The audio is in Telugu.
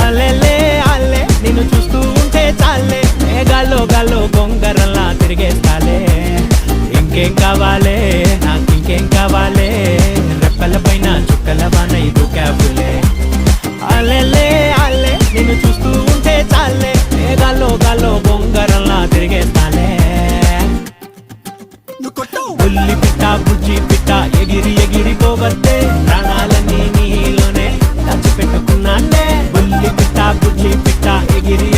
అల్లెలే అల్లే నిన్ను చూస్తూ ఉంటే చాలే గాల్లో గాల్లో గొంగరల్లా తిరిగేస్తాలే ఇంకేం కావాలే నాకు ఇంకేం కావాలే రెప్పల పైన చుక్కల వాన దూకావులే అల్లెలే అల్లే నిన్ను చూస్తూ ఉంటే చాలే గాల్లో గాల్లో గొంగరల్లా తిరిగేస్తాలే బుల్లి పిట్ట బుజ్జి పిట్ట ఎగిరి ఎగిరి పోవద్దే ప్రాణాలన్నీ నీలోనే దాచిపెట్టుకున్నానే బుల్లి పిట్ట బుజ్జి పిట్ట ఎగిరి